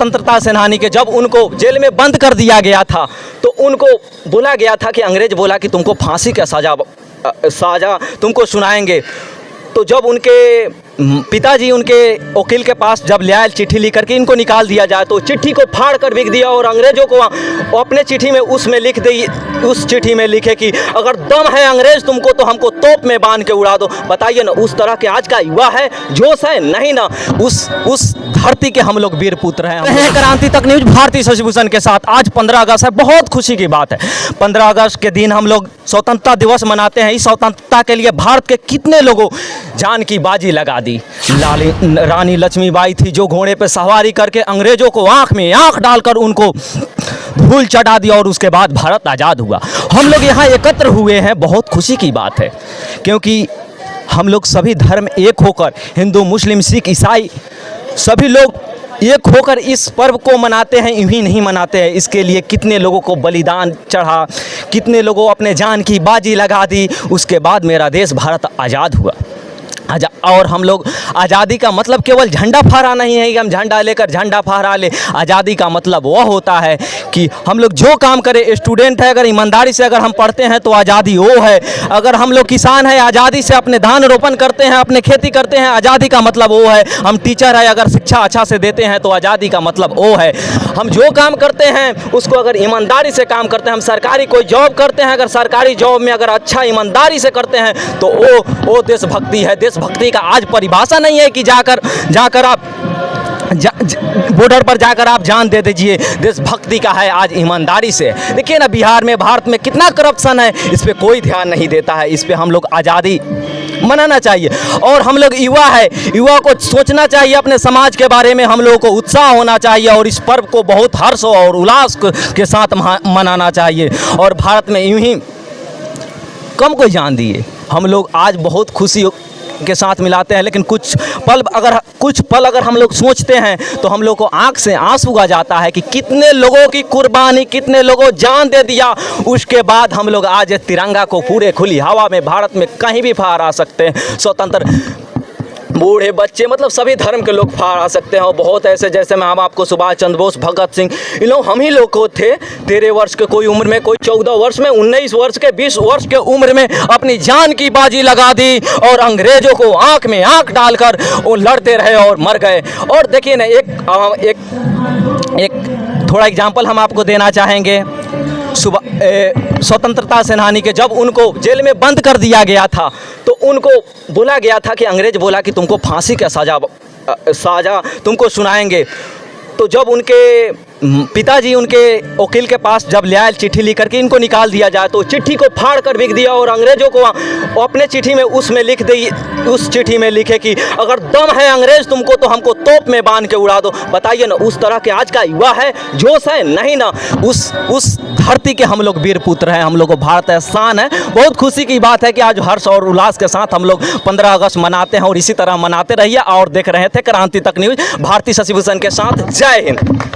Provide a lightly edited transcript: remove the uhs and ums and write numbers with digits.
स्वतंत्रता सेनानी के जब उनको जेल में बंद कर दिया गया था तो उनको बोला गया था कि अंग्रेज बोला कि तुमको फांसी का सजा तुमको सुनाएंगे। तो जब उनके पिताजी उनके वकील के पास जब ले आए चिट्ठी लिख करके इनको निकाल दिया जाए, तो चिट्ठी को फाड़ कर बिक दिया और अंग्रेज़ों को अपने चिट्ठी में उसमें लिख दी, उस चिट्ठी में लिखे कि अगर दम है अंग्रेज़ तुमको तो हमको तोप में बांध के उड़ा दो। बताइए ना, उस तरह के आज का युवा है, जोश है? नहीं ना। उस धरती के हम लोग वीर पुत्र हैं। क्रांति तक न्यूज भारती शशिभूषण के साथ। आज 15 अगस्त है, बहुत खुशी की बात है। 15 अगस्त के दिन हम लोग स्वतंत्रता दिवस मनाते हैं। इस स्वतंत्रता के लिए भारत के कितने लोगों जान की बाजी लगा दी। रानी लक्ष्मीबाई थी जो घोड़े पर सवारी करके अंग्रेजों को आंख में आंख डालकर उनको धूल चढ़ा दिया और उसके बाद भारत आज़ाद हुआ। हम लोग यहाँ एकत्र हुए हैं, बहुत खुशी की बात है, क्योंकि हम लोग सभी धर्म एक होकर, हिंदू मुस्लिम सिख ईसाई सभी लोग एक होकर इस पर्व को मनाते हैं। यूं ही नहीं मनाते हैं, इसके लिए कितने लोगों को बलिदान चढ़ा, कितने लोगों अपने जान की बाजी लगा दी। उसके बाद मेरा देश भारत आज़ाद हुआ। और हम लोग आज़ादी का मतलब केवल झंडा फहरा नहीं है कि हम झंडा लेकर झंडा फहरा ले। आज़ादी का मतलब वह होता है कि हम लोग जो काम करें, स्टूडेंट है अगर ईमानदारी से अगर हम पढ़ते हैं तो आज़ादी वो है। अगर हम लोग किसान है, आज़ादी से अपने धान रोपण करते हैं, अपने खेती करते हैं, आज़ादी का मतलब वो है। हम टीचर है, अगर शिक्षा अच्छा से देते हैं तो आज़ादी का मतलब वो है। हम जो काम करते हैं उसको अगर ईमानदारी से काम करते हैं, हम सरकारी कोई जॉब करते हैं, अगर सरकारी जॉब में अगर अच्छा ईमानदारी से करते हैं तो वो देशभक्ति है। देशभक्ति का आज परिभाषा नहीं है कि जाकर आप बॉर्डर पर जाकर आप जान दे दीजिए। देशभक्ति का है आज ईमानदारी से। देखिए ना, बिहार में, भारत में कितना करप्शन है, इस पे कोई ध्यान नहीं देता है। इस पे हम लोग आज़ादी मनाना चाहिए। और हम लोग युवा है, युवा को सोचना चाहिए अपने समाज के बारे में, हम लोगों को उत्साह होना चाहिए और इस पर्व को बहुत हर्ष और उल्लास के साथ मनाना चाहिए। और भारत में यूं ही कम कोई जान दिए, हम लोग आज बहुत खुशी के साथ मिलाते हैं। लेकिन कुछ पल अगर हम लोग सोचते हैं तो हम लोग को आंख से आंसू आ जाता है कि कितने लोगों की कुर्बानी, कितने लोगों जान दे दिया। उसके बाद हम लोग आज तिरंगा को पूरे खुली हवा में भारत में कहीं भी फहरा सकते हैं। स्वतंत्र बूढ़े बच्चे मतलब सभी धर्म के लोग फहरा सकते हैं। और बहुत ऐसे, जैसे मैं आपको सुभाष चंद्र बोस, भगत सिंह, इन लोग हम ही लोग को थे। 13 वर्ष के कोई उम्र में, कोई 14 वर्ष में, 19 वर्ष के, 20 वर्ष के उम्र में अपनी जान की बाजी लगा दी और अंग्रेजों को आंख में आंख डालकर वो लड़ते रहे और मर गए। और देखिए ना, एक थोड़ा एग्जाम्पल हम आपको देना चाहेंगे। स्वतंत्रता सेनानी के जब उनको जेल में बंद कर दिया गया था तो उनको बोला गया था कि अंग्रेज बोला कि तुमको फांसी का सजा तुमको सुनाएंगे। तो जब उनके पिताजी उनके वकील के पास जब ले आए चिट्ठी लिख करके इनको निकाल दिया जाए, तो चिट्ठी को फाड़ कर बिक दिया और अंग्रेज़ों को अपने चिट्ठी में उसमें लिख दी, उस चिट्ठी में लिखे कि अगर दम है अंग्रेज़ तुमको तो हमको तोप में बांध के उड़ा दो। बताइए ना, उस तरह के आज का युवा है, जोश है? नहीं ना। उस धरती के हम लोग वीर पुत्र हैं, हम लोग को भारत एहसान है। बहुत खुशी की बात है कि आज हर्ष और उल्लास के साथ हम लोग 15 अगस्त मनाते हैं और इसी तरह मनाते रहिए। और देख रहे थे क्रांति तक न्यूज भारती शशिभूषण के साथ। जय हिंद।